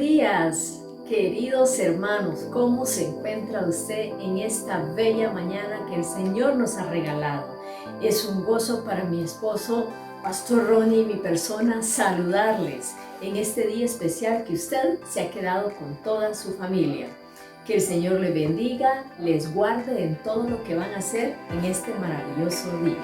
días, queridos hermanos. ¿Cómo se encuentra usted en esta bella mañana que el Señor nos ha regalado? Es un gozo para mi esposo, Pastor Ronnie, y mi persona, saludarles en este día especial que usted se ha quedado con toda su familia. Que el Señor les bendiga, les guarde en todo lo que van a hacer en este maravilloso día.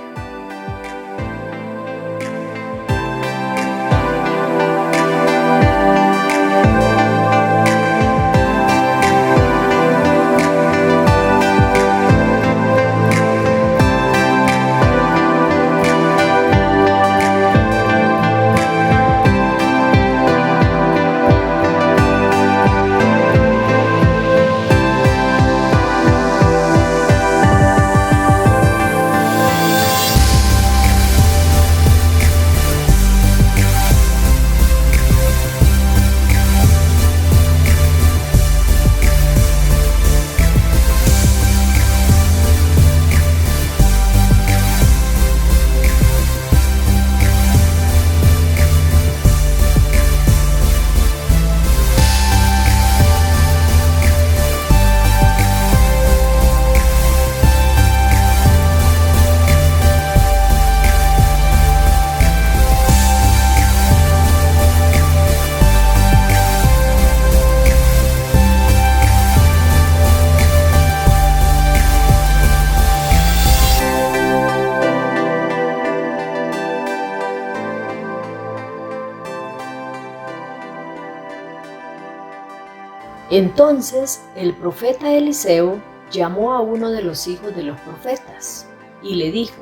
Entonces el profeta Eliseo llamó a uno de los hijos de los profetas y le dijo: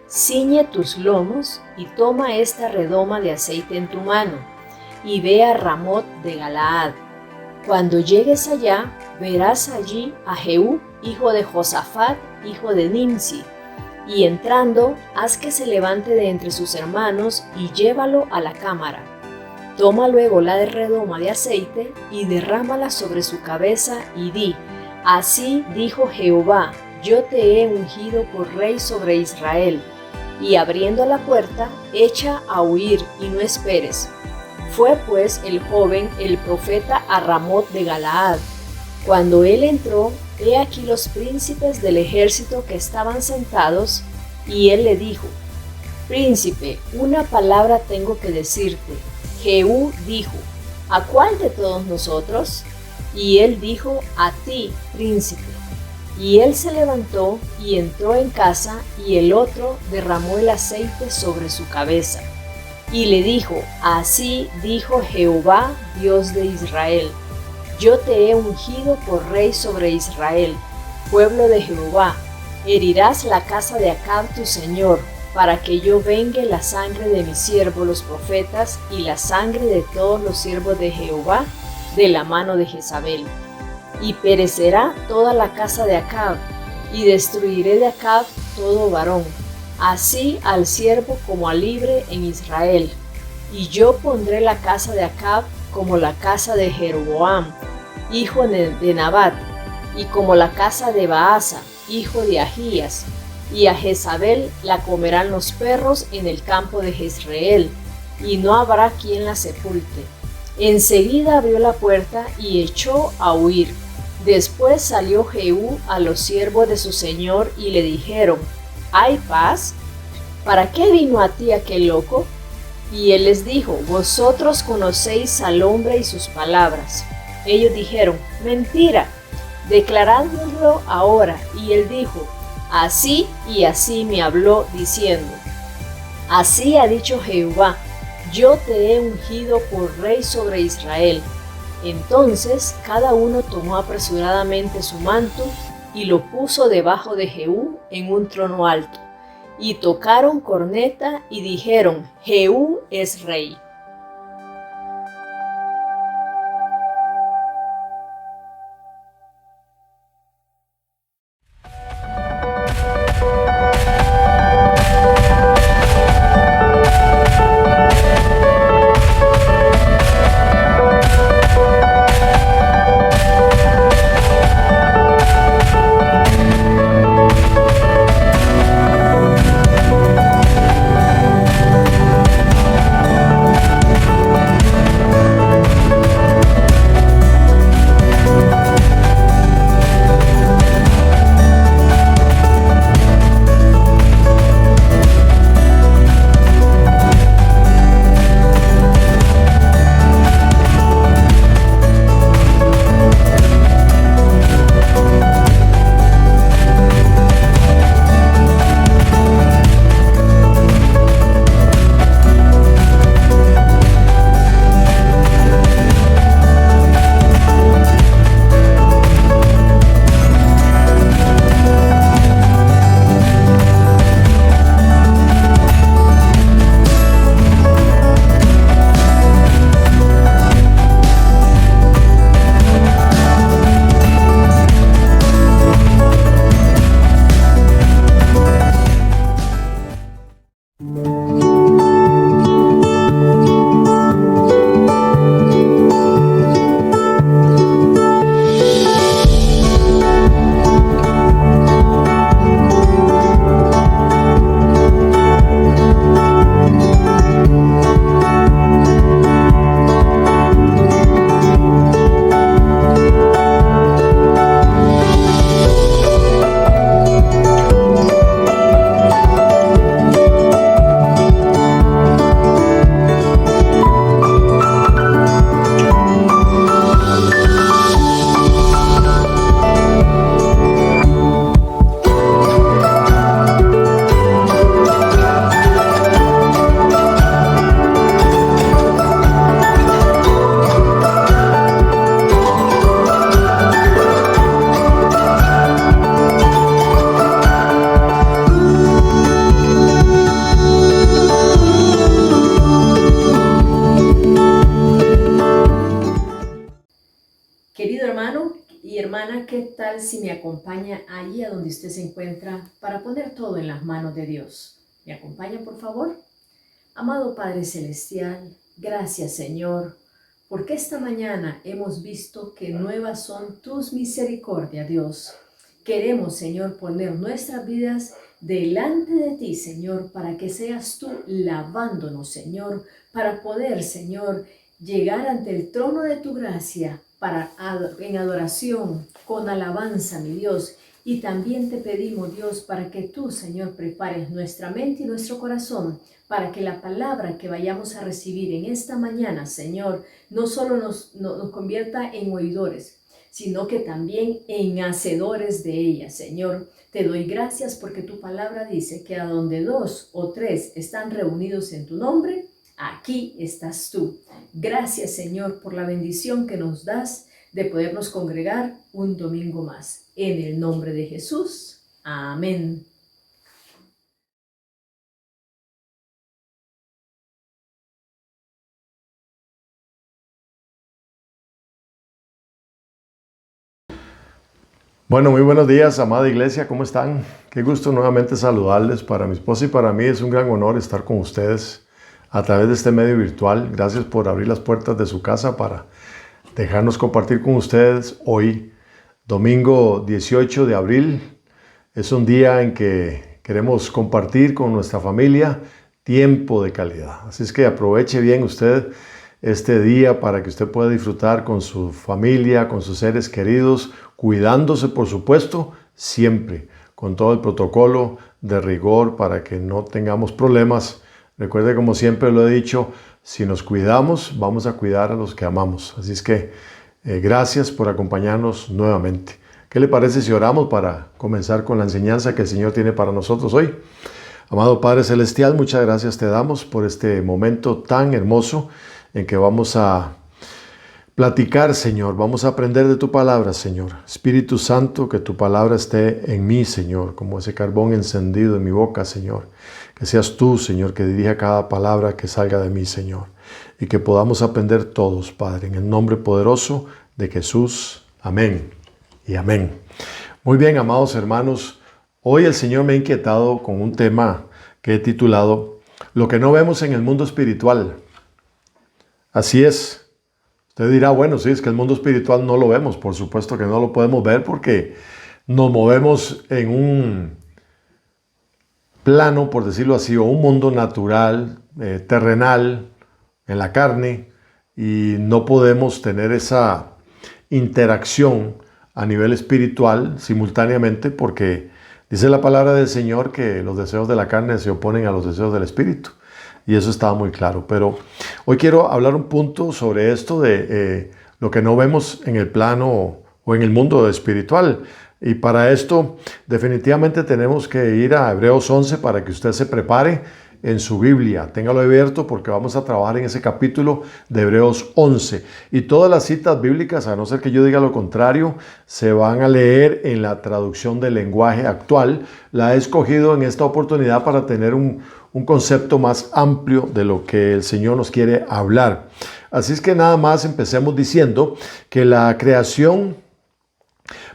ciñe tus lomos y toma esta redoma de aceite en tu mano y ve a Ramot de Galaad. Cuando llegues allá, verás allí a Jehú, hijo de Josafat, hijo de Nimsi, y entrando, haz que se levante de entre sus hermanos y llévalo a la cámara. Toma luego la redoma de aceite y derrámala sobre su cabeza y di: así dijo Jehová, yo te he ungido por rey sobre Israel. Y abriendo la puerta, echa a huir y no esperes. Fue pues el joven, el profeta, a Ramot de Galaad. Cuando él entró, he aquí los príncipes del ejército que estaban sentados, y él le dijo: príncipe, una palabra tengo que decirte. Jehú dijo: ¿a cuál de todos nosotros? Y él dijo: a ti, príncipe. Y él se levantó y entró en casa, y el otro derramó el aceite sobre su cabeza. Y le dijo: así dijo Jehová, Dios de Israel, yo te he ungido por rey sobre Israel, pueblo de Jehová. Herirás la casa de Acab tu señor, para que yo vengue la sangre de mis siervos los profetas y la sangre de todos los siervos de Jehová de la mano de Jezabel. Y perecerá toda la casa de Acab, y destruiré de Acab todo varón, así al siervo como al libre en Israel. Y yo pondré la casa de Acab como la casa de Jeroboam, hijo de Nabat, y como la casa de Baasa, hijo de Ahías, y a Jezabel la comerán los perros en el campo de Jezreel, y no habrá quien la sepulte. Enseguida abrió la puerta y echó a huir. Después salió Jehú a los siervos de su señor y le dijeron: ¿hay paz? ¿Para qué vino a ti aquel loco? Y él les dijo: vosotros conocéis al hombre y sus palabras. Ellos dijeron: mentira, declarádnoslo ahora. Y él dijo: así y así me habló, diciendo: así ha dicho Jehová, yo te he ungido por rey sobre Israel. Entonces cada uno tomó apresuradamente su manto y lo puso debajo de Jehú en un trono alto. Y tocaron corneta y dijeron: Jehú es rey. Querido hermano y hermana, ¿qué tal si me acompaña allí a donde usted se encuentra para poner todo en las manos de Dios? ¿Me acompaña, por favor? Amado Padre Celestial, gracias, Señor, porque esta mañana hemos visto que nuevas son tus misericordias, Dios. Queremos, Señor, poner nuestras vidas delante de ti, Señor, para que seas tú lavándonos, Señor, para poder, Señor, llegar ante el trono de tu gracia en adoración, con alabanza, mi Dios. Y también te pedimos, Dios, para que tú, Señor, prepares nuestra mente y nuestro corazón para que la palabra que vayamos a recibir en esta mañana, Señor, no solo nos convierta en oidores, sino que también en hacedores de ella, Señor. Te doy gracias porque tu palabra dice que a donde 2 o 3 están reunidos en tu nombre, aquí estás tú. Gracias, Señor, por la bendición que nos das de podernos congregar un domingo más. En el nombre de Jesús. Amén. Bueno, muy buenos días, amada iglesia, ¿cómo están? Qué gusto nuevamente saludarles. Para mi esposa y para mí es un gran honor estar con ustedes a través de este medio virtual. Gracias por abrir las puertas de su casa para dejarnos compartir con ustedes hoy, domingo 18 de abril. Es un día en que queremos compartir con nuestra familia tiempo de calidad. Así es que aproveche bien usted este día para que usted pueda disfrutar con su familia, con sus seres queridos, cuidándose, por supuesto, siempre, con todo el protocolo de rigor para que no tengamos problemas. Recuerde, como siempre lo he dicho, si nos cuidamos, vamos a cuidar a los que amamos. Así es que gracias por acompañarnos nuevamente. ¿Qué le parece si oramos para comenzar con la enseñanza que el Señor tiene para nosotros hoy? Amado Padre Celestial, muchas gracias te damos por este momento tan hermoso en que vamos a platicar, Señor. Vamos a aprender de tu palabra, Señor. Espíritu Santo, que tu palabra esté en mí, Señor, como ese carbón encendido en mi boca, Señor. Que seas tú, Señor, que dirija cada palabra que salga de mí, Señor. Y que podamos aprender todos, Padre, en el nombre poderoso de Jesús. Amén y amén. Muy bien, amados hermanos. Hoy el Señor me ha inquietado con un tema que he titulado Lo que no vemos en el mundo espiritual. Así es. Usted dirá, bueno, sí, es que el mundo espiritual no lo vemos. Por supuesto que no lo podemos ver porque nos movemos en un plano, por decirlo así, o un mundo natural, terrenal, en la carne, y no podemos tener esa interacción a nivel espiritual simultáneamente porque dice la palabra del Señor que los deseos de la carne se oponen a los deseos del espíritu. Y eso estaba muy claro. Pero hoy quiero hablar un punto sobre esto de lo que no vemos en el plano o en el mundo espiritual. Y para esto definitivamente tenemos que ir a Hebreos 11 para que usted se prepare en su Biblia. Téngalo abierto porque vamos a trabajar en ese capítulo de Hebreos 11. Y todas las citas bíblicas, a no ser que yo diga lo contrario, se van a leer en la traducción del lenguaje actual. La he escogido en esta oportunidad para tener un concepto más amplio de lo que el Señor nos quiere hablar. Así es que nada más empecemos diciendo que la creación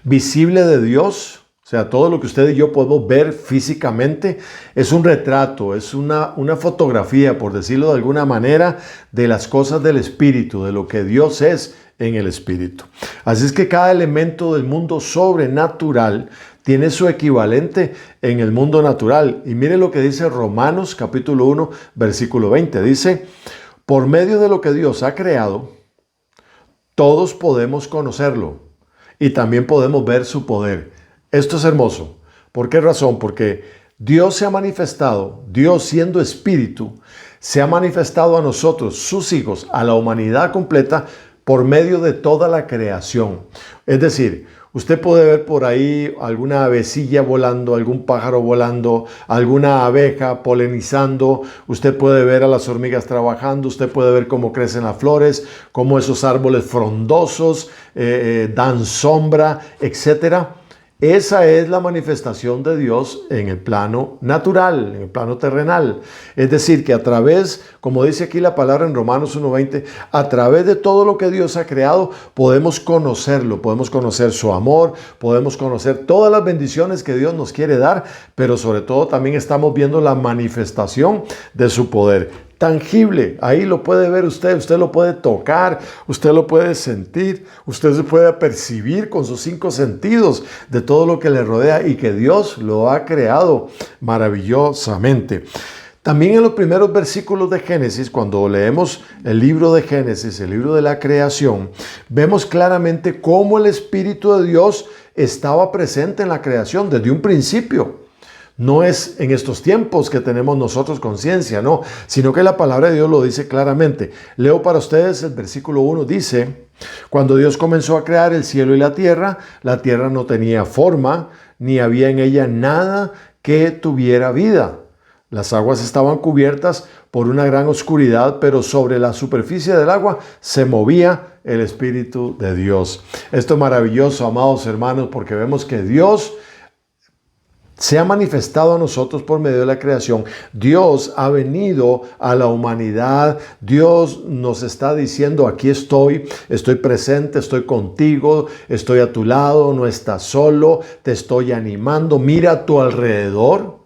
visible de Dios, o sea, todo lo que usted y yo podemos ver físicamente, es un retrato, es una fotografía, por decirlo de alguna manera, de las cosas del Espíritu, de lo que Dios es en el Espíritu. Así es que cada elemento del mundo sobrenatural tiene su equivalente en el mundo natural. Y mire lo que dice Romanos capítulo 1, versículo 20. Dice, por medio de lo que Dios ha creado, todos podemos conocerlo y también podemos ver su poder. Esto es hermoso. ¿Por qué razón? Porque Dios se ha manifestado, Dios siendo espíritu, se ha manifestado a nosotros, sus hijos, a la humanidad completa, por medio de toda la creación. Es decir, usted puede ver por ahí alguna avecilla volando, algún pájaro volando, alguna abeja polinizando. Usted puede ver a las hormigas trabajando. Usted puede ver cómo crecen las flores, cómo esos árboles frondosos dan sombra, etc. Esa es la manifestación de Dios en el plano natural, en el plano terrenal. Es decir, que a través, como dice aquí la palabra en Romanos 1:20, a través de todo lo que Dios ha creado, podemos conocerlo, podemos conocer su amor, podemos conocer todas las bendiciones que Dios nos quiere dar, pero sobre todo también estamos viendo la manifestación de su poder. Tangible, ahí lo puede ver usted lo puede tocar, usted lo puede sentir, usted se puede percibir con sus 5 sentidos de todo lo que le rodea y que Dios lo ha creado maravillosamente. También en los primeros versículos de Génesis, cuando leemos el libro de Génesis, el libro de la creación, vemos claramente cómo el Espíritu de Dios estaba presente en la creación desde un principio. No es en estos tiempos que tenemos nosotros conciencia, no, sino que la palabra de Dios lo dice claramente. Leo para ustedes el versículo 1, dice: cuando Dios comenzó a crear el cielo y la tierra no tenía forma, ni había en ella nada que tuviera vida. Las aguas estaban cubiertas por una gran oscuridad, pero sobre la superficie del agua se movía el Espíritu de Dios. Esto es maravilloso, amados hermanos, porque vemos que Dios se ha manifestado a nosotros por medio de la creación. Dios ha venido a la humanidad. Dios nos está diciendo: aquí estoy presente, estoy contigo, estoy a tu lado, no estás solo, te estoy animando. Mira a tu alrededor.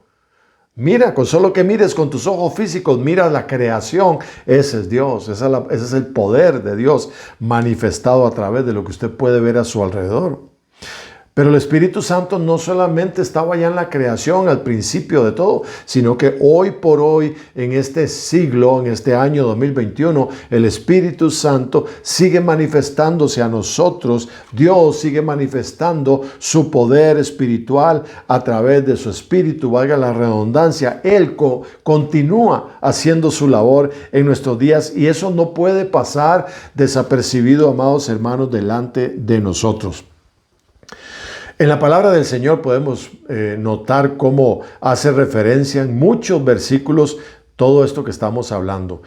Mira, con solo que mires con tus ojos físicos, mira la creación. Ese es Dios, ese es el poder de Dios manifestado a través de lo que usted puede ver a su alrededor. Pero el Espíritu Santo no solamente estaba ya en la creación al principio de todo, sino que hoy por hoy, en este siglo, en este año 2021, el Espíritu Santo sigue manifestándose a nosotros. Dios sigue manifestando su poder espiritual a través de su Espíritu, valga la redundancia. Él continúa haciendo su labor en nuestros días y eso no puede pasar desapercibido, amados hermanos, delante de nosotros. En la palabra del Señor podemos notar cómo hace referencia en muchos versículos todo esto que estamos hablando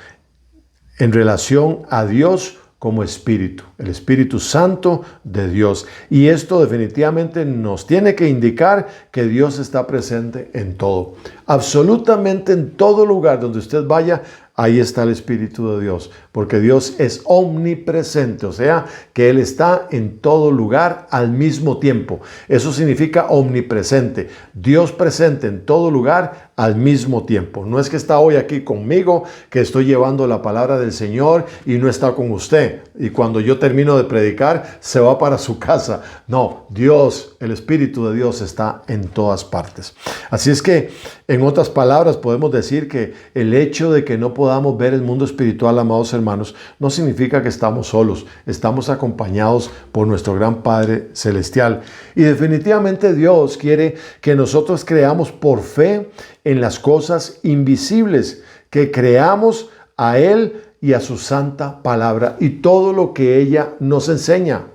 en relación a Dios como Espíritu, el Espíritu Santo de Dios. Y esto definitivamente nos tiene que indicar que Dios está presente en todo. Absolutamente en todo lugar donde usted vaya, ahí está el Espíritu de Dios, porque Dios es omnipresente, o sea, que Él está en todo lugar al mismo tiempo. Eso significa omnipresente, Dios presente en todo lugar al mismo tiempo. No es que está hoy aquí conmigo, que estoy llevando la palabra del Señor y no está con usted. Y cuando yo termino de predicar, se va para su casa. No, Dios, el Espíritu de Dios está en todas partes. Así es que, en otras palabras, podemos decir que el hecho de que no podamos ver el mundo espiritual, amados hermanos, no significa que estamos solos. Estamos acompañados por nuestro gran Padre Celestial. Y definitivamente Dios quiere que nosotros creamos por fe en las cosas invisibles, que creamos a Él y a su santa palabra y todo lo que ella nos enseña.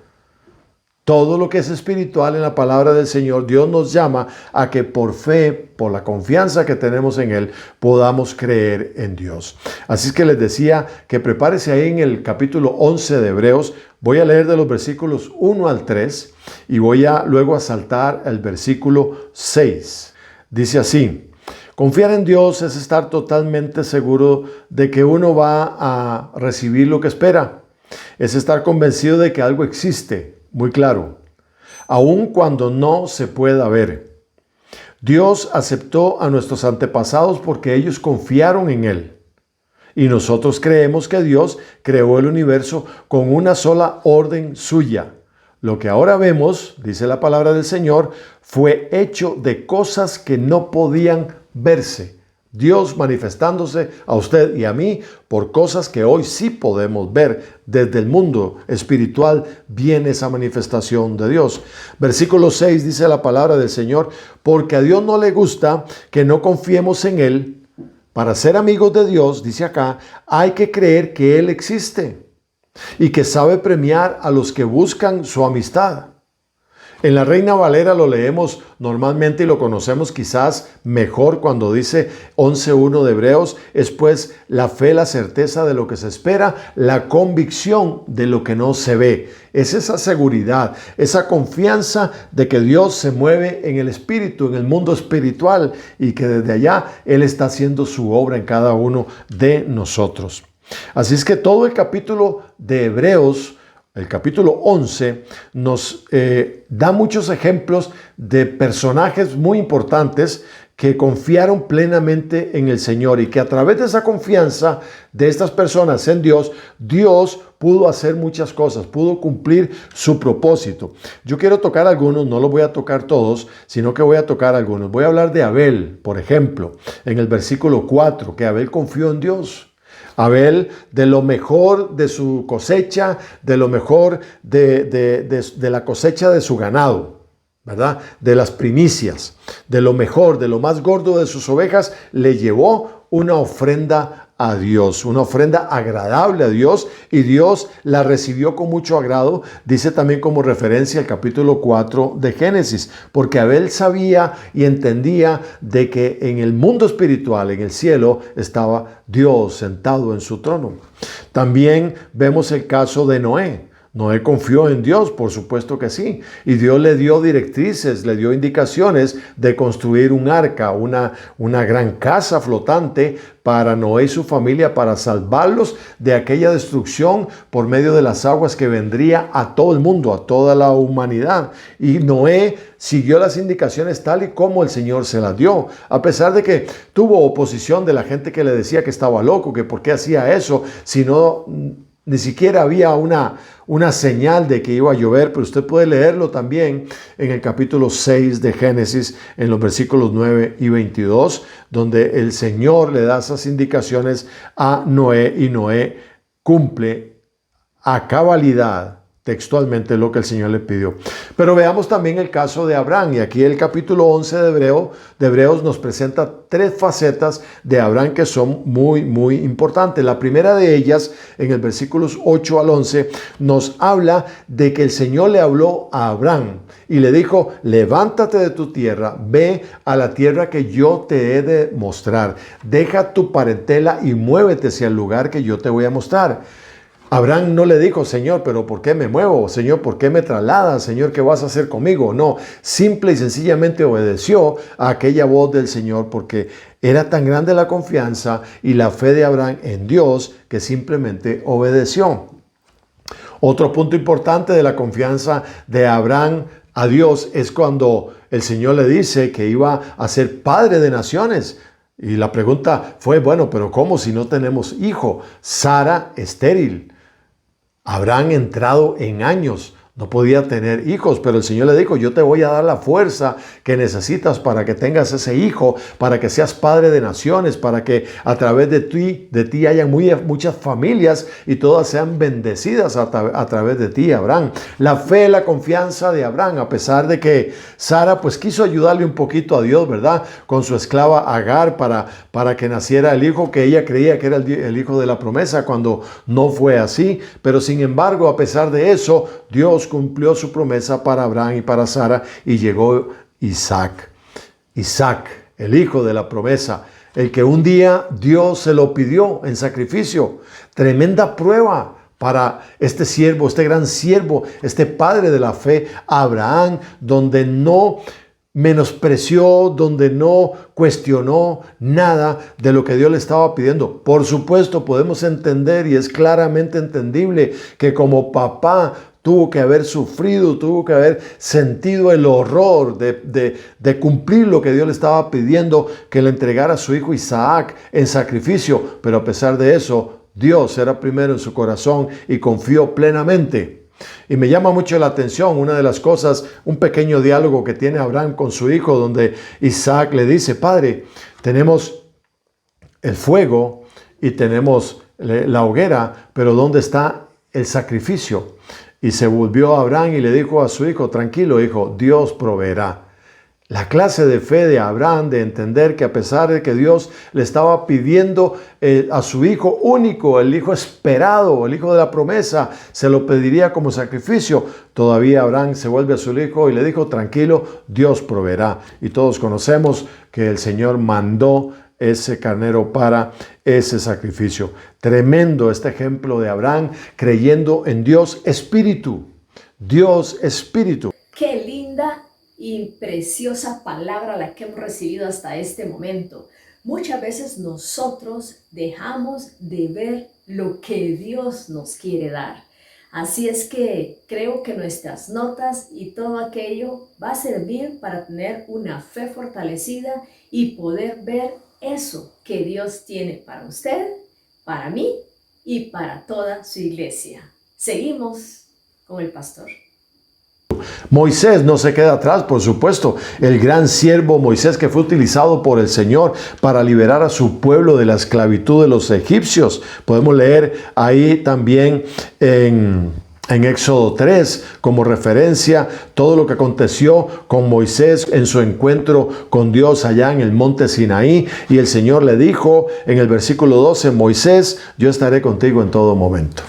Todo lo que es espiritual en la palabra del Señor, Dios nos llama a que por fe, por la confianza que tenemos en Él, podamos creer en Dios. Así es que les decía que prepárese ahí en el capítulo 11 de Hebreos. Voy a leer de los versículos 1 al 3 y voy a luego a saltar el versículo 6. Dice así: confiar en Dios es estar totalmente seguro de que uno va a recibir lo que espera. Es estar convencido de que algo existe. Muy claro, aun cuando no se pueda ver. Dios aceptó a nuestros antepasados porque ellos confiaron en Él. Y nosotros creemos que Dios creó el universo con una sola orden suya. Lo que ahora vemos, dice la palabra del Señor, fue hecho de cosas que no podían verse. Dios manifestándose a usted y a mí por cosas que hoy sí podemos ver. Desde el mundo espiritual viene esa manifestación de Dios. Versículo 6 dice la palabra del Señor: porque a Dios no le gusta que no confiemos en Él. Para ser amigos de Dios, dice acá, hay que creer que Él existe y que sabe premiar a los que buscan su amistad. En la Reina Valera lo leemos normalmente y lo conocemos quizás mejor cuando dice 11:1 de Hebreos, es pues la fe, la certeza de lo que se espera, la convicción de lo que no se ve. Es esa seguridad, esa confianza de que Dios se mueve en el espíritu, en el mundo espiritual, y que desde allá Él está haciendo su obra en cada uno de nosotros. Así es que todo el capítulo de Hebreos, el capítulo 11, nos da muchos ejemplos de personajes muy importantes que confiaron plenamente en el Señor y que a través de esa confianza de estas personas en Dios, Dios pudo hacer muchas cosas, pudo cumplir su propósito. Yo quiero tocar algunos, no los voy a tocar todos, sino que voy a tocar algunos. Voy a hablar de Abel, por ejemplo, en el versículo 4, que Abel confió en Dios. Abel, de lo mejor de su cosecha, de lo mejor de la cosecha de su ganado, ¿verdad? De las primicias, de lo mejor, de lo más gordo de sus ovejas, le llevó una ofrenda a Dios, una ofrenda agradable a Dios, y Dios la recibió con mucho agrado. Dice también como referencia el capítulo 4 de Génesis, porque Abel sabía y entendía de que en el mundo espiritual, en el cielo, estaba Dios sentado en su trono. También vemos el caso de Noé. Noé confió en Dios, por supuesto que sí, y Dios le dio directrices, le dio indicaciones de construir un arca, una gran casa flotante para Noé y su familia, para salvarlos de aquella destrucción por medio de las aguas que vendría a todo el mundo, a toda la humanidad. Y Noé siguió las indicaciones tal y como el Señor se las dio, a pesar de que tuvo oposición de la gente que le decía que estaba loco, que por qué hacía eso, si no, ni siquiera había una señal de que iba a llover. Pero usted puede leerlo también en el capítulo 6 de Génesis, en los versículos 9 y 22, donde el Señor le da esas indicaciones a Noé, y Noé cumple a cabalidad textualmente lo que el Señor le pidió. Pero veamos también el caso de Abraham, y aquí el capítulo 11 de Hebreos nos presenta tres facetas de Abraham que son muy, muy importantes. La primera de ellas, en el versículos 8 al 11, nos habla de que el Señor le habló a Abraham y le dijo: levántate de tu tierra, ve a la tierra que yo te he de mostrar, deja tu parentela y muévete hacia el lugar que yo te voy a mostrar. Abraham no le dijo: Señor, pero ¿por qué me muevo? Señor, ¿por qué me trasladas? Señor, ¿qué vas a hacer conmigo? No, simple y sencillamente obedeció a aquella voz del Señor, porque era tan grande la confianza y la fe de Abraham en Dios que simplemente obedeció. Otro punto importante de la confianza de Abraham a Dios es cuando el Señor le dice que iba a ser padre de naciones. Y la pregunta fue: bueno, pero ¿cómo si no tenemos hijo? Sara estéril. Abraham entrado en años, no podía tener hijos, pero el Señor le dijo: yo te voy a dar la fuerza que necesitas para que tengas ese hijo, para que seas padre de naciones, para que a través de ti hayan muchas familias y todas sean bendecidas a través de ti, Abraham. La fe, la confianza de Abraham, a pesar de que Sara pues quiso ayudarle un poquito a Dios, ¿verdad? Con su esclava Agar para que naciera el hijo que ella creía que era el hijo de la promesa, cuando no fue así. Pero sin embargo, a pesar de eso, Dios cumplió su promesa para Abraham y para Sara, y llegó Isaac, el hijo de la promesa, el que un día Dios se lo pidió en sacrificio. Tremenda prueba para este siervo, este gran siervo, este padre de la fe, Abraham, donde no menospreció, donde no cuestionó nada de lo que Dios le estaba pidiendo. Por supuesto, podemos entender, y es claramente entendible, que como papá tuvo que haber sufrido, tuvo que haber sentido el horror de cumplir lo que Dios le estaba pidiendo, que le entregara a su hijo Isaac en sacrificio. Pero a pesar de eso, Dios era primero en su corazón y confió plenamente. Y me llama mucho la atención una de las cosas, un pequeño diálogo que tiene Abraham con su hijo, donde Isaac le dice: Padre, tenemos el fuego y tenemos la hoguera, pero ¿dónde está el sacrificio? Y se volvió a Abraham y le dijo a su hijo: tranquilo, hijo, Dios proveerá. La clase de fe de Abraham, de entender que a pesar de que Dios le estaba pidiendo a su hijo único, el hijo esperado, el hijo de la promesa, se lo pediría como sacrificio, todavía Abraham se vuelve a su hijo y le dijo, tranquilo, Dios proveerá. Y todos conocemos que el Señor mandó ese carnero para ese sacrificio. Tremendo este ejemplo de Abraham creyendo en Dios Espíritu. Dios Espíritu. Qué linda y preciosa palabra la que hemos recibido hasta este momento. Muchas veces nosotros dejamos de ver lo que Dios nos quiere dar. Así es que creo que nuestras notas y todo aquello va a servir para tener una fe fortalecida y poder ver eso que Dios tiene para usted, para mí y para toda su iglesia. Seguimos con el pastor. Moisés no se queda atrás, por supuesto. El gran siervo Moisés, que fue utilizado por el Señor para liberar a su pueblo de la esclavitud de los egipcios. Podemos leer ahí también en Éxodo 3 como referencia todo lo que aconteció con Moisés en su encuentro con Dios allá en el monte Sinaí. Y el Señor le dijo en el versículo 12, Moisés, yo estaré contigo en todo momento.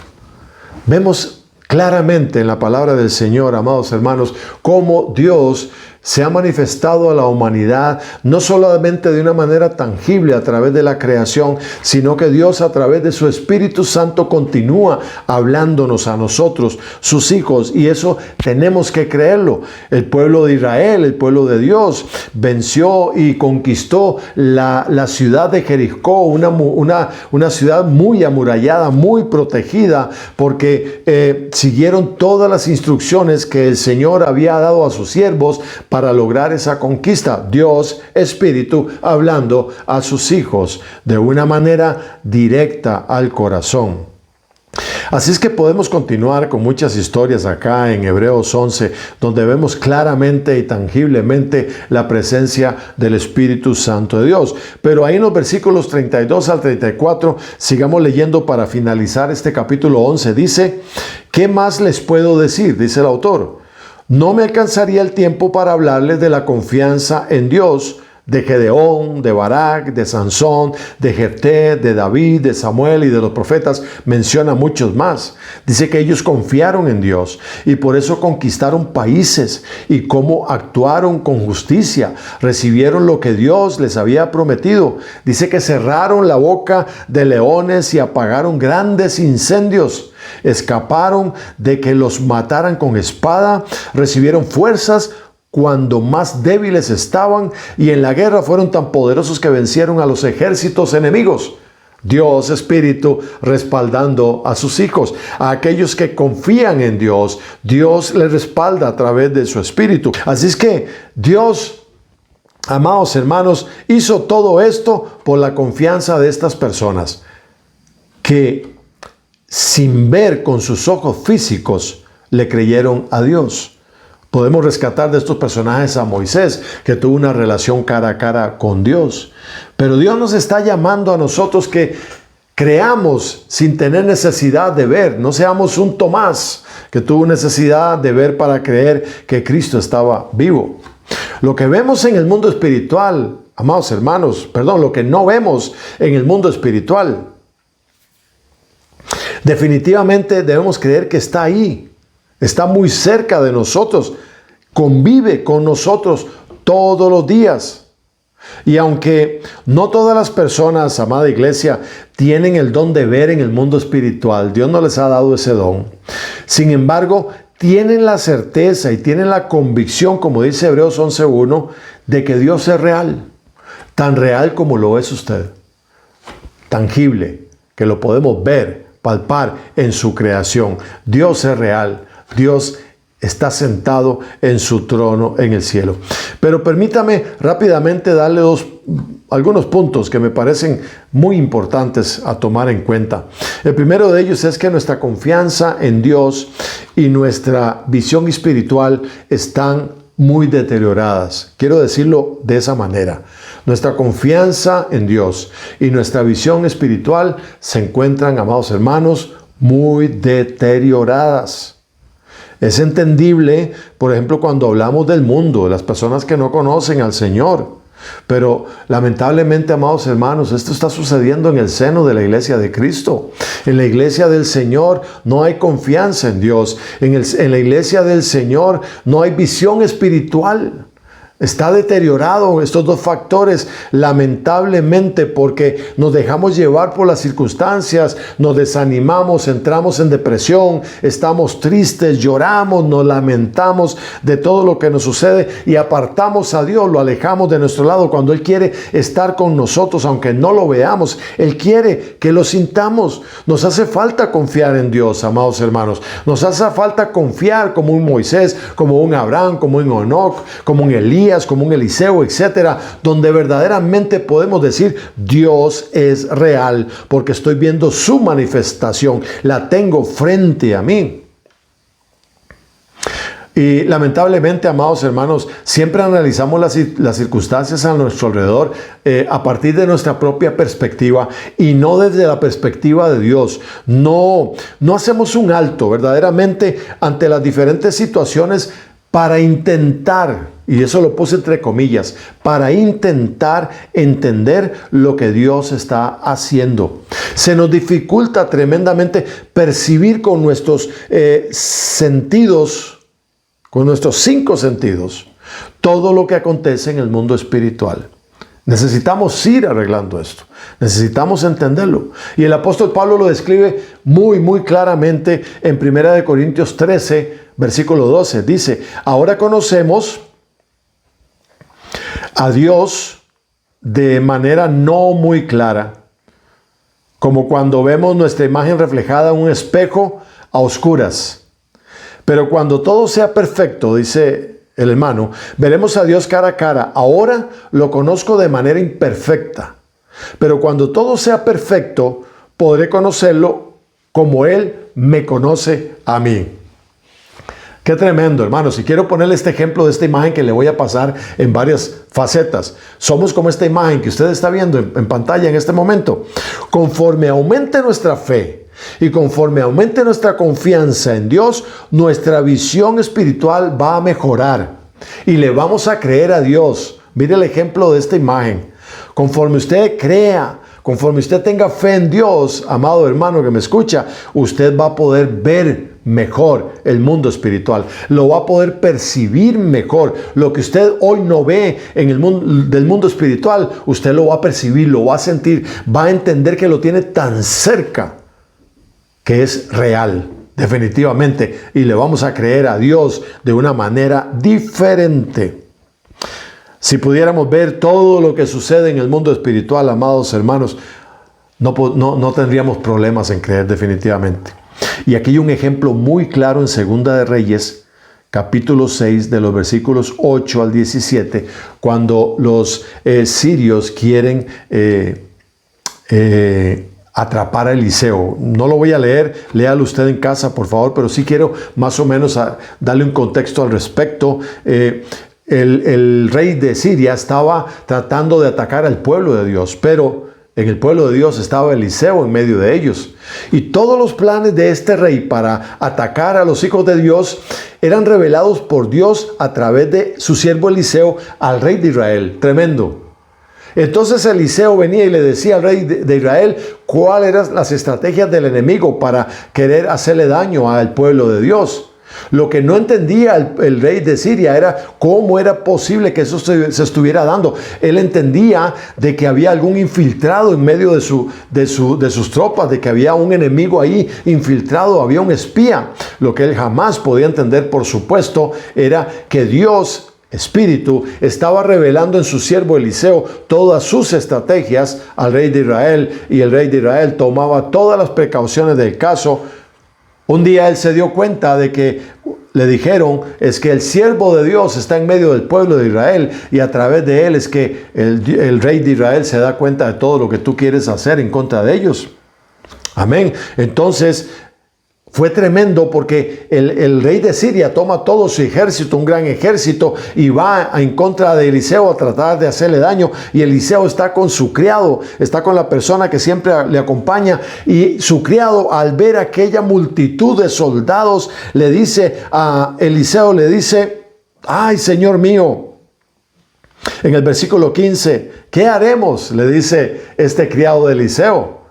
Vemos claramente en la palabra del Señor, amados hermanos, cómo Dios se ha manifestado a la humanidad, no solamente de una manera tangible a través de la creación, sino que Dios a través de su Espíritu Santo continúa hablándonos a nosotros, sus hijos, y eso tenemos que creerlo. El pueblo de Israel, el pueblo de Dios, venció y conquistó la ciudad de Jericó, una ciudad muy amurallada, muy protegida, porque siguieron todas las instrucciones que el Señor había dado a sus siervos para lograr esa conquista. Dios, Espíritu, hablando a sus hijos de una manera directa al corazón. Así es que podemos continuar con muchas historias acá en Hebreos 11, donde vemos claramente y tangiblemente la presencia del Espíritu Santo de Dios. Pero ahí en los versículos 32 al 34, sigamos leyendo para finalizar este capítulo 11. Dice, ¿qué más les puedo decir? Dice el autor. No me alcanzaría el tiempo para hablarles de la confianza en Dios, de Gedeón, de Barak, de Sansón, de Jefté, de David, de Samuel y de los profetas. Menciona muchos más. Dice que ellos confiaron en Dios y por eso conquistaron países y cómo actuaron con justicia. Recibieron lo que Dios les había prometido. Dice que cerraron la boca de leones y apagaron grandes incendios. Escaparon de que los mataran con espada, recibieron fuerzas cuando más débiles estaban y en la guerra fueron tan poderosos que vencieron a los ejércitos enemigos. Dios Espíritu respaldando a sus hijos, a aquellos que confían en Dios. Dios les respalda a través de su Espíritu. Así es que Dios, amados hermanos, hizo todo esto por la confianza de estas personas que sin ver con sus ojos físicos le creyeron a Dios. Podemos rescatar de estos personajes a Moisés, que tuvo una relación cara a cara con Dios. Pero Dios nos está llamando a nosotros que creamos sin tener necesidad de ver. No seamos un Tomás que tuvo necesidad de ver para creer que Cristo estaba vivo. Lo que vemos en el mundo espiritual, amados hermanos, lo que no vemos en el mundo espiritual, definitivamente debemos creer que está ahí, está muy cerca de nosotros, convive con nosotros todos los días. Y aunque no todas las personas, amada iglesia, tienen el don de ver en el mundo espiritual, Dios no les ha dado ese don. Sin embargo, tienen la certeza y tienen la convicción, como dice Hebreos 11:1, de que Dios es real, tan real como lo es usted, tangible, que lo podemos ver, palpar en su creación. Dios es real. Dios está sentado en su trono en el cielo. Pero permítame rápidamente darle algunos puntos que me parecen muy importantes a tomar en cuenta. El primero de ellos es que nuestra confianza en Dios y nuestra visión espiritual están muy deterioradas. Quiero decirlo de esa manera. Nuestra confianza en Dios y nuestra visión espiritual se encuentran, amados hermanos, muy deterioradas. Es entendible, por ejemplo, cuando hablamos del mundo, de las personas que no conocen al Señor. Pero lamentablemente, amados hermanos, esto está sucediendo en el seno de la iglesia de Cristo. En la iglesia del Señor no hay confianza en Dios. En la iglesia del Señor no hay visión espiritual. Está deteriorado estos dos factores, lamentablemente, porque nos dejamos llevar por las circunstancias, nos desanimamos, entramos en depresión, estamos tristes, lloramos, nos lamentamos de todo lo que nos sucede y apartamos a Dios, lo alejamos de nuestro lado cuando Él quiere estar con nosotros, aunque no lo veamos. Él quiere que lo sintamos. Nos hace falta confiar en Dios, amados hermanos. Nos hace falta confiar como un Moisés, como un Abraham, como un Enoc, como un Elías, como un Eliseo, etcétera, donde verdaderamente podemos decir: Dios es real, porque estoy viendo su manifestación, la tengo frente a mí. Y lamentablemente, amados hermanos, siempre analizamos las circunstancias a nuestro alrededor a partir de nuestra propia perspectiva y no desde la perspectiva de Dios. No hacemos un alto verdaderamente ante las diferentes situaciones para intentar, y eso lo puse entre comillas, para intentar entender lo que Dios está haciendo. Se nos dificulta tremendamente percibir con nuestros sentidos, con nuestros 5 sentidos, todo lo que acontece en el mundo espiritual. Necesitamos ir arreglando esto. Necesitamos entenderlo. Y el apóstol Pablo lo describe muy, muy claramente en 1 Corintios 13, versículo 12. Dice: ahora conocemos a Dios de manera no muy clara, como cuando vemos nuestra imagen reflejada en un espejo a oscuras. Pero cuando todo sea perfecto, dice el hermano, veremos a Dios cara a cara. Ahora lo conozco de manera imperfecta, pero cuando todo sea perfecto, podré conocerlo como Él me conoce a mí. Qué tremendo, hermanos. Y quiero ponerle este ejemplo de esta imagen que le voy a pasar en varias facetas. Somos como esta imagen que usted está viendo en pantalla en este momento. Conforme aumente nuestra fe y conforme aumente nuestra confianza en Dios, nuestra visión espiritual va a mejorar y le vamos a creer a Dios. Mire el ejemplo de esta imagen. Conforme usted crea, conforme usted tenga fe en Dios, amado hermano que me escucha, usted va a poder ver mejor el mundo espiritual, lo va a poder percibir mejor. Lo que usted hoy no ve en el mundo del mundo espiritual, usted lo va a percibir, lo va a sentir, va a entender que lo tiene tan cerca, que es real, definitivamente, y le vamos a creer a Dios de una manera diferente. Si pudiéramos ver todo lo que sucede en el mundo espiritual, amados hermanos, no tendríamos problemas en creer definitivamente. Y aquí hay un ejemplo muy claro en Segunda de Reyes, capítulo 6, de los versículos 8 al 17, cuando los sirios quieren atrapar a Eliseo. No lo voy a leer, léalo usted en casa, por favor, pero sí quiero más o menos darle un contexto al respecto. El rey de Siria estaba tratando de atacar al pueblo de Dios, pero en el pueblo de Dios estaba Eliseo en medio de ellos. Y todos los planes de este rey para atacar a los hijos de Dios eran revelados por Dios a través de su siervo Eliseo al rey de Israel. Tremendo. Entonces Eliseo venía y le decía al rey de Israel cuáles eran las estrategias del enemigo para querer hacerle daño al pueblo de Dios. Lo que no entendía el rey de Siria era cómo era posible que eso se estuviera dando. Él entendía de que había algún infiltrado en medio de sus tropas, de que había un enemigo ahí infiltrado, había un espía. Lo que él jamás podía entender, por supuesto, era que Dios, Espíritu, estaba revelando en su siervo Eliseo todas sus estrategias al rey de Israel, y el rey de Israel tomaba todas las precauciones del caso. Un día él se dio cuenta de que le dijeron, es que el siervo de Dios está en medio del pueblo de Israel y a través de él es que el rey de Israel se da cuenta de todo lo que tú quieres hacer en contra de ellos. Amén. Entonces fue tremendo porque el rey de Siria toma todo su ejército, un gran ejército, y va en contra de Eliseo a tratar de hacerle daño. Y Eliseo está con su criado, está con la persona que siempre le acompaña. Y su criado, al ver aquella multitud de soldados, le dice a Eliseo, le dice: ay, Señor mío. En el versículo 15, ¿qué haremos?, le dice este criado de Eliseo.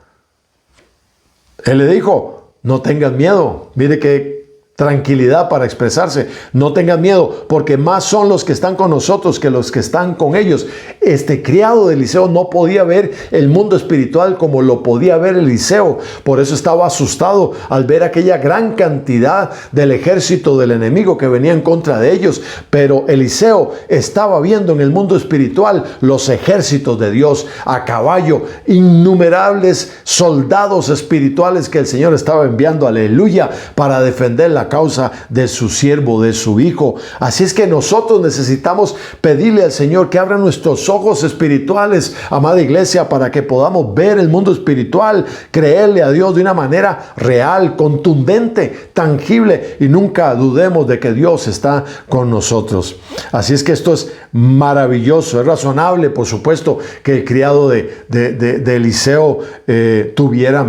Él le dijo: no tengan miedo. Mire qué tranquilidad para expresarse. No tengan miedo, porque más son los que están con nosotros que los que están con ellos. Este criado de Eliseo no podía ver el mundo espiritual como lo podía ver Eliseo. Por eso estaba asustado al ver aquella gran cantidad del ejército del enemigo que venía en contra de ellos. Pero Eliseo estaba viendo en el mundo espiritual los ejércitos de Dios a caballo, innumerables soldados espirituales que el Señor estaba enviando, aleluya, para defender la causa de su siervo, de su hijo. Así es que nosotros necesitamos pedirle al Señor que abra nuestros ojos espirituales, amada iglesia, para que podamos ver el mundo espiritual, creerle a Dios de una manera real, contundente, tangible, y nunca dudemos de que Dios está con nosotros. Así es que esto es maravilloso. Es razonable, por supuesto, que el criado de Eliseo tuviera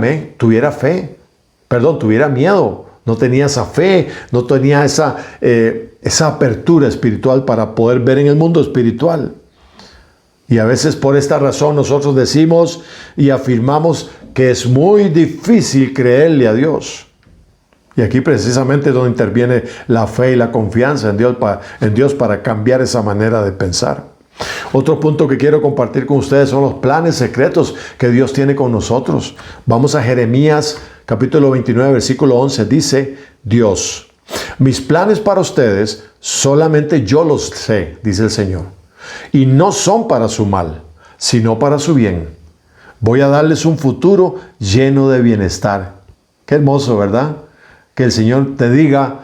miedo. No tenía esa fe, no tenía esa apertura espiritual para poder ver en el mundo espiritual. Y a veces por esta razón nosotros decimos y afirmamos que es muy difícil creerle a Dios. Y aquí precisamente es donde interviene la fe y la confianza en Dios para cambiar esa manera de pensar. Otro punto que quiero compartir con ustedes son los planes secretos que Dios tiene con nosotros. Vamos a Jeremías capítulo 29, versículo 11. Dice Dios: mis planes para ustedes solamente yo los sé, dice el Señor, y no son para su mal, sino para su bien. Voy a darles un futuro lleno de bienestar. Qué hermoso, ¿verdad? Que el Señor te diga: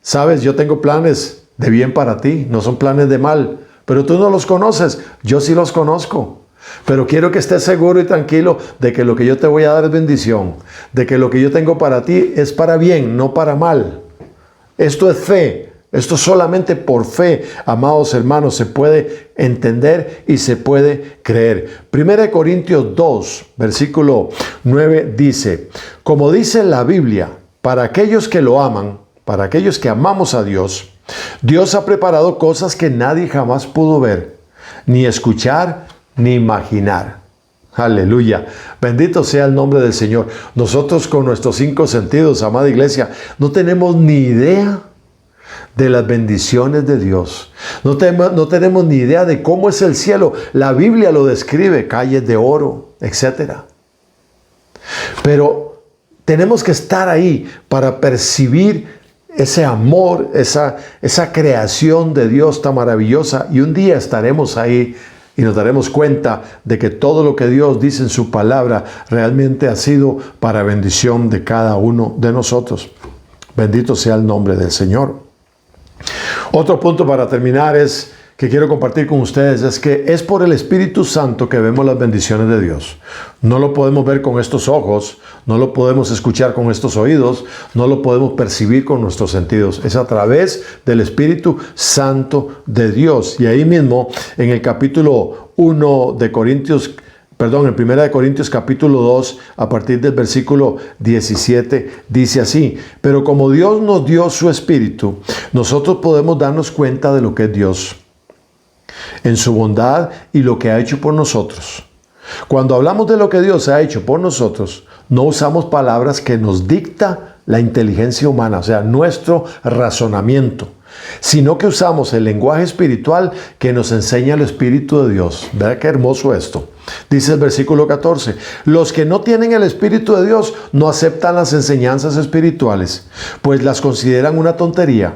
sabes, yo tengo planes de bien para ti, no son planes de mal, pero tú no los conoces, yo sí los conozco. Pero quiero que estés seguro y tranquilo de que lo que yo te voy a dar es bendición, de que lo que yo tengo para ti es para bien, no para mal. Esto es fe, esto solamente por fe, amados hermanos, se puede entender y se puede creer. 1 Corintios 2, versículo 9 dice: como dice la Biblia, para aquellos que lo aman, para aquellos que amamos a Dios, Dios ha preparado cosas que nadie jamás pudo ver, ni escuchar, ni imaginar. Aleluya. Bendito sea el nombre del Señor. Nosotros con nuestros 5 sentidos, amada iglesia, no tenemos ni idea de las bendiciones de Dios. No tenemos ni idea de cómo es el cielo. La Biblia lo describe, calles de oro, etc. Pero tenemos que estar ahí para percibir ese amor, esa creación de Dios tan maravillosa. Y un día estaremos ahí y nos daremos cuenta de que todo lo que Dios dice en su palabra realmente ha sido para bendición de cada uno de nosotros. Bendito sea el nombre del Señor. Otro punto para terminar que quiero compartir con ustedes es que es por el Espíritu Santo que vemos las bendiciones de Dios. No lo podemos ver con estos ojos, no lo podemos escuchar con estos oídos, no lo podemos percibir con nuestros sentidos. Es a través del Espíritu Santo de Dios. Y ahí mismo, en el capítulo 1 de Corintios, en 1 Corintios capítulo 2, a partir del versículo 17, dice así: pero como Dios nos dio su Espíritu, nosotros podemos darnos cuenta de lo que es Dios en su bondad y lo que ha hecho por nosotros. Cuando hablamos de lo que Dios ha hecho por nosotros, no usamos palabras que nos dicta la inteligencia humana, o sea, nuestro razonamiento, sino que usamos el lenguaje espiritual que nos enseña el Espíritu de Dios. ¿Verdad qué hermoso esto? Dice el versículo 14: los que no tienen el Espíritu de Dios no aceptan las enseñanzas espirituales, pues las consideran una tontería,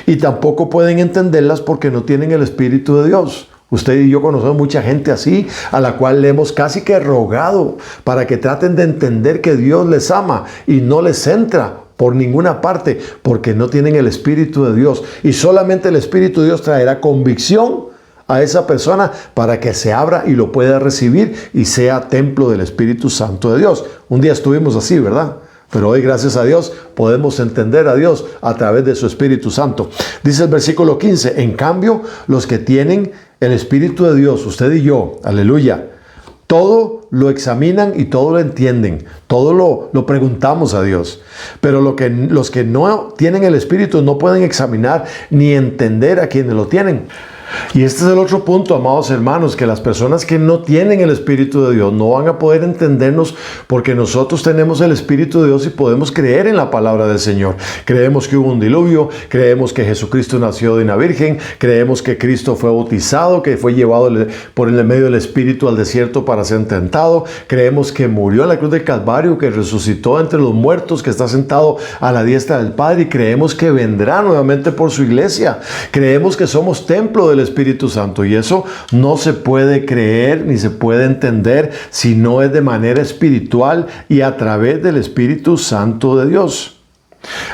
y tampoco pueden entenderlas porque no tienen el Espíritu de Dios. Usted y yo conocemos mucha gente así, a la cual le hemos casi que rogado para que traten de entender que Dios les ama, y no les entra por ninguna parte porque no tienen el Espíritu de Dios. Y solamente el Espíritu de Dios traerá convicción a esa persona para que se abra y lo pueda recibir y sea templo del Espíritu Santo de Dios. Un día estuvimos así, ¿verdad? Pero hoy, gracias a Dios, podemos entender a Dios a través de su Espíritu Santo. Dice el versículo 15, en cambio, los que tienen el Espíritu de Dios, usted y yo, aleluya, todo lo examinan y todo lo entienden, todo lo preguntamos a Dios. Pero los que no tienen el Espíritu no pueden examinar ni entender a quienes lo tienen. Y este es el otro punto, amados hermanos, que las personas que no tienen el Espíritu de Dios no van a poder entendernos, porque nosotros tenemos el Espíritu de Dios y podemos creer en la palabra del Señor. Creemos que hubo un diluvio, creemos que Jesucristo nació de una virgen, creemos que Cristo fue bautizado, que fue llevado por el medio del Espíritu al desierto para ser tentado, creemos que murió en la cruz del Calvario, que resucitó entre los muertos, que está sentado a la diestra del Padre, y creemos que vendrá nuevamente por su iglesia. Creemos que somos templo del Espíritu Santo, y eso no se puede creer ni se puede entender si no es de manera espiritual y a través del Espíritu Santo de Dios.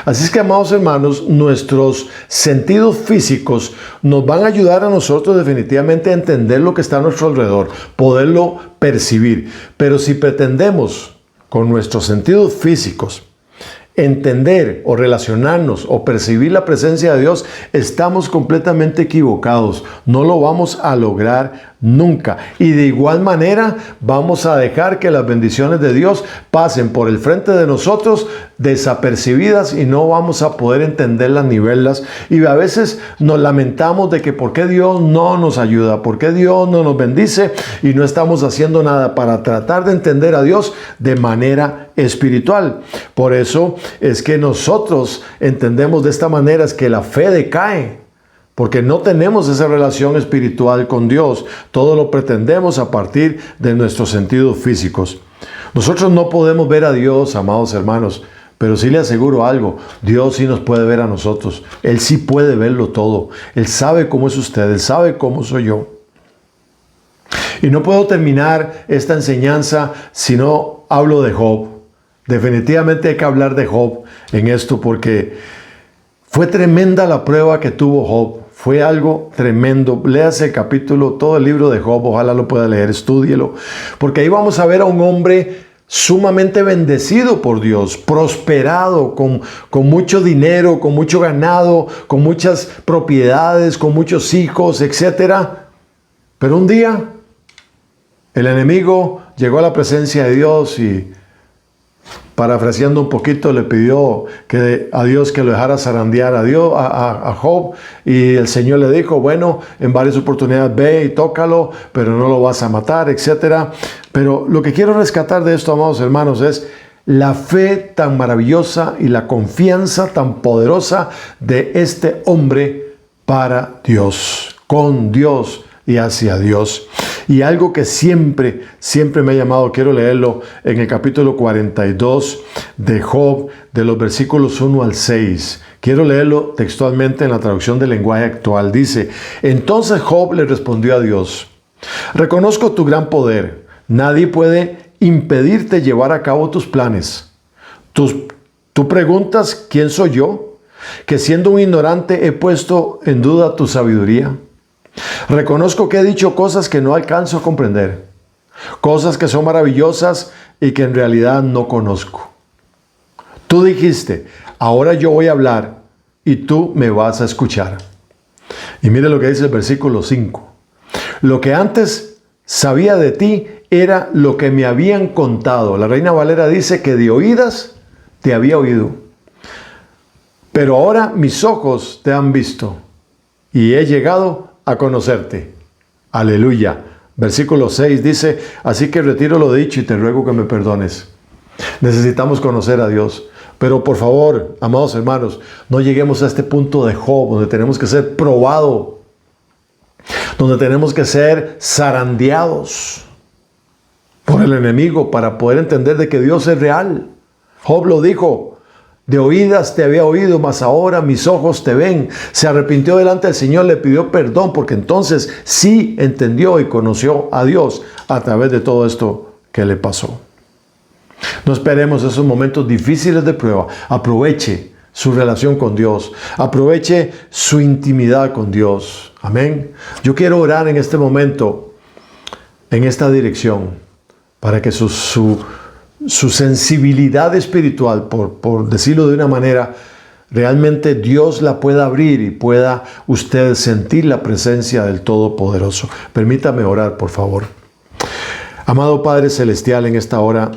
Así es que, amados hermanos, nuestros sentidos físicos nos van a ayudar a nosotros definitivamente a entender lo que está a nuestro alrededor, poderlo percibir. Pero si pretendemos con nuestros sentidos físicos entender o relacionarnos o percibir la presencia de Dios, estamos completamente equivocados. No lo vamos a lograr nunca. Y de igual manera vamos a dejar que las bendiciones de Dios pasen por el frente de nosotros desapercibidas y no vamos a poder entenderlas ni verlas. Y a veces nos lamentamos de que por qué Dios no nos ayuda, por qué Dios no nos bendice, y no estamos haciendo nada para tratar de entender a Dios de manera espiritual. Por eso es que nosotros entendemos de esta manera, es que la fe decae, porque no tenemos esa relación espiritual con Dios. Todo lo pretendemos a partir de nuestros sentidos físicos. Nosotros no podemos ver a Dios, amados hermanos, pero sí le aseguro algo: Dios sí nos puede ver a nosotros. Él sí puede verlo todo. Él sabe cómo es usted, Él sabe cómo soy yo. Y no puedo terminar esta enseñanza si no hablo de Job. Definitivamente hay que hablar de Job en esto, porque fue tremenda la prueba que tuvo Job. Fue algo tremendo. Léase el capítulo, todo el libro de Job, ojalá lo pueda leer, estúdielo, porque ahí vamos a ver a un hombre sumamente bendecido por Dios, prosperado, con mucho dinero, con mucho ganado, con muchas propiedades, con muchos hijos, etc. Pero un día el enemigo llegó a la presencia de Dios y, parafraseando un poquito, le pidió a Dios que lo dejara zarandear a Job, y el Señor le dijo: bueno, en varias oportunidades ve y tócalo, pero no lo vas a matar, etc. Pero lo que quiero rescatar de esto, amados hermanos, es la fe tan maravillosa y la confianza tan poderosa de este hombre para Dios, con Dios y hacia Dios. Y algo que siempre me ha llamado, quiero leerlo en el capítulo 42 de Job, de los versículos 1 al 6. Quiero leerlo textualmente en la traducción del lenguaje actual. Dice: entonces Job le respondió a Dios: reconozco tu gran poder. Nadie puede impedirte llevar a cabo tus planes. Tú preguntas: ¿quién soy yo? Que siendo un ignorante he puesto en duda tu sabiduría. Reconozco que he dicho cosas que no alcanzo a comprender, cosas que son maravillosas y que en realidad no conozco. Tú dijiste: ahora yo voy a hablar y tú me vas a escuchar. Y mire lo que dice el versículo 5. Lo que antes sabía de ti era lo que me habían contado. La Reina Valera dice que de oídas te había oído, pero ahora mis ojos te han visto y he llegado a conocerte. Aleluya. Versículo 6 dice: así que retiro lo dicho y te ruego que me perdones. Necesitamos conocer a Dios. Pero por favor, amados hermanos, no lleguemos a este punto de Job, donde tenemos que ser probados, donde tenemos que ser zarandeados por el enemigo para poder entender de que Dios es real. Job lo dijo: de oídas te había oído, mas ahora mis ojos te ven. Se arrepintió delante del Señor, le pidió perdón, porque entonces sí entendió y conoció a Dios a través de todo esto que le pasó. No esperemos esos momentos difíciles de prueba. Aproveche su relación con Dios. Aproveche su intimidad con Dios. Amén. Yo quiero orar en este momento, en esta dirección, para que su su sensibilidad espiritual, por decirlo de una manera, realmente Dios la pueda abrir y pueda usted sentir la presencia del Todopoderoso. Permítame orar, por favor. Amado Padre Celestial, en esta hora,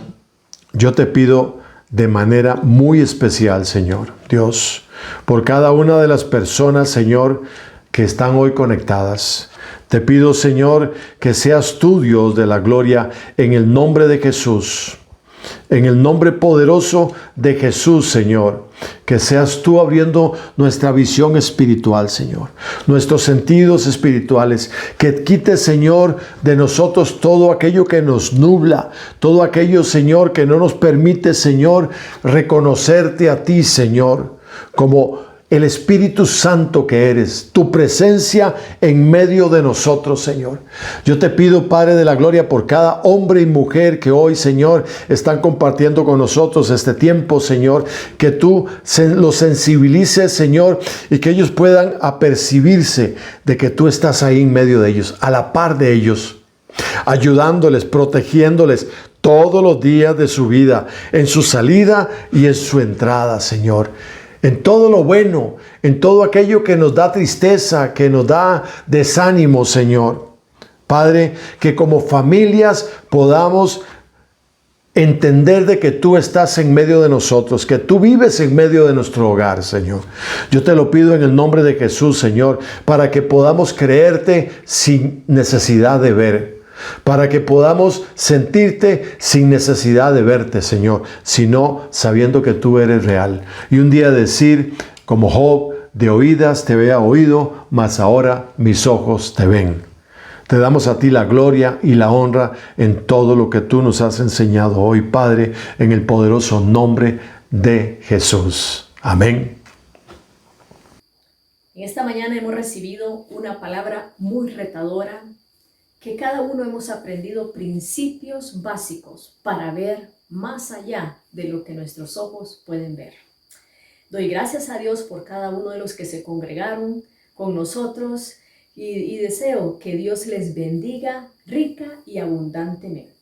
yo te pido de manera muy especial, Señor, Dios, por cada una de las personas, Señor, que están hoy conectadas. Te pido, Señor, que seas tú, Dios de la gloria, en el nombre de Jesús. En el nombre poderoso de Jesús, Señor, que seas tú abriendo nuestra visión espiritual, Señor, nuestros sentidos espirituales, que quites, Señor, de nosotros todo aquello que nos nubla, todo aquello, Señor, que no nos permite, Señor, reconocerte a ti, Señor, como el Espíritu Santo que eres, tu presencia en medio de nosotros, Señor. Yo te pido, Padre de la gloria, por cada hombre y mujer que hoy, Señor, están compartiendo con nosotros este tiempo, Señor, que tú los sensibilices, Señor, y que ellos puedan apercibirse de que tú estás ahí en medio de ellos, a la par de ellos, ayudándoles, protegiéndoles todos los días de su vida, en su salida y en su entrada, Señor. En todo lo bueno, en todo aquello que nos da tristeza, que nos da desánimo, Señor. Padre, que como familias podamos entender de que tú estás en medio de nosotros, que tú vives en medio de nuestro hogar, Señor. Yo te lo pido en el nombre de Jesús, Señor, para que podamos creerte sin necesidad de ver. Para que podamos sentirte sin necesidad de verte, Señor, sino sabiendo que tú eres real. Y un día decir, como Job, de oídas te había oído, mas ahora mis ojos te ven. Te damos a ti la gloria y la honra en todo lo que tú nos has enseñado hoy, Padre, en el poderoso nombre de Jesús. Amén. En esta mañana hemos recibido una palabra muy retadora, que cada uno hemos aprendido principios básicos para ver más allá de lo que nuestros ojos pueden ver. Doy gracias a Dios por cada uno de los que se congregaron con nosotros y deseo que Dios les bendiga rica y abundantemente.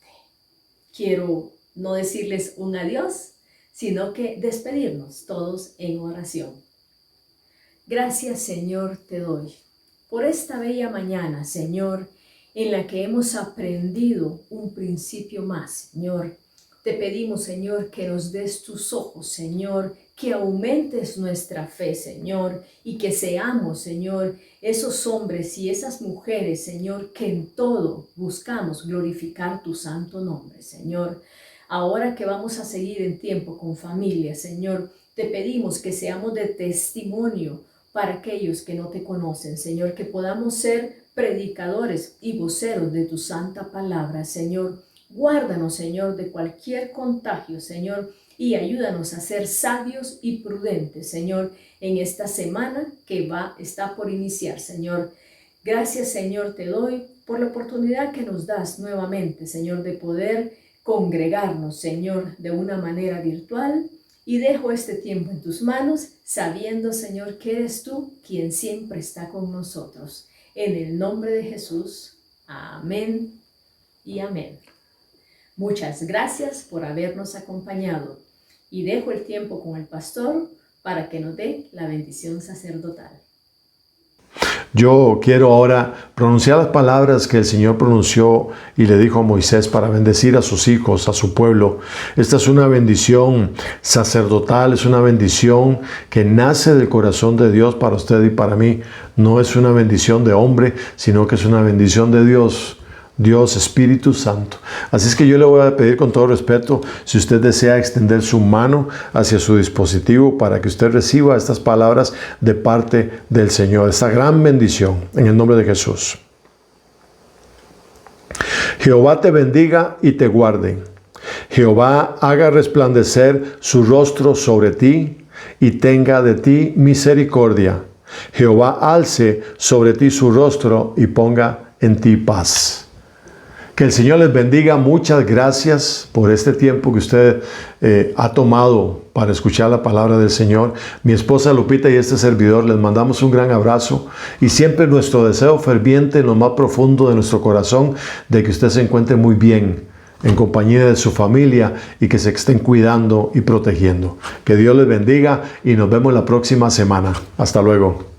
Quiero no decirles un adiós, sino que despedirnos todos en oración. Gracias, Señor, te doy por esta bella mañana, Señor, en la que hemos aprendido un principio más, Señor. Te pedimos, Señor, que nos des tus ojos, Señor, que aumentes nuestra fe, Señor, y que seamos, Señor, esos hombres y esas mujeres, Señor, que en todo buscamos glorificar tu santo nombre, Señor. Ahora que vamos a seguir en tiempo con familia, Señor, te pedimos que seamos de testimonio para aquellos que no te conocen, Señor, que podamos ser predicadores y voceros de tu santa palabra, Señor. Guárdanos, Señor, de cualquier contagio, Señor, y ayúdanos a ser sabios y prudentes, Señor, en esta semana que está por iniciar, Señor. Gracias, Señor, te doy por la oportunidad que nos das nuevamente, Señor, de poder congregarnos, Señor, de una manera virtual. Y dejo este tiempo en tus manos, sabiendo, Señor, que eres tú quien siempre está con nosotros. En el nombre de Jesús, amén y amén. Muchas gracias por habernos acompañado y dejo el tiempo con el pastor para que nos dé la bendición sacerdotal. Yo quiero ahora pronunciar las palabras que el Señor pronunció y le dijo a Moisés para bendecir a sus hijos, a su pueblo. Esta es una bendición sacerdotal, es una bendición que nace del corazón de Dios para usted y para mí. No es una bendición de hombre, sino que es una bendición de Dios. Dios, Espíritu Santo. Así es que yo le voy a pedir con todo respeto, si usted desea extender su mano hacia su dispositivo para que usted reciba estas palabras de parte del Señor, esta gran bendición, en el nombre de Jesús. Jehová te bendiga y te guarde. Jehová haga resplandecer su rostro sobre ti y tenga de ti misericordia. Jehová alce sobre ti su rostro y ponga en ti paz. Que el Señor les bendiga. Muchas gracias por este tiempo que usted ha tomado para escuchar la palabra del Señor. Mi esposa Lupita y este servidor les mandamos un gran abrazo y siempre nuestro deseo ferviente en lo más profundo de nuestro corazón de que usted se encuentre muy bien en compañía de su familia y que se estén cuidando y protegiendo. Que Dios les bendiga y nos vemos la próxima semana. Hasta luego.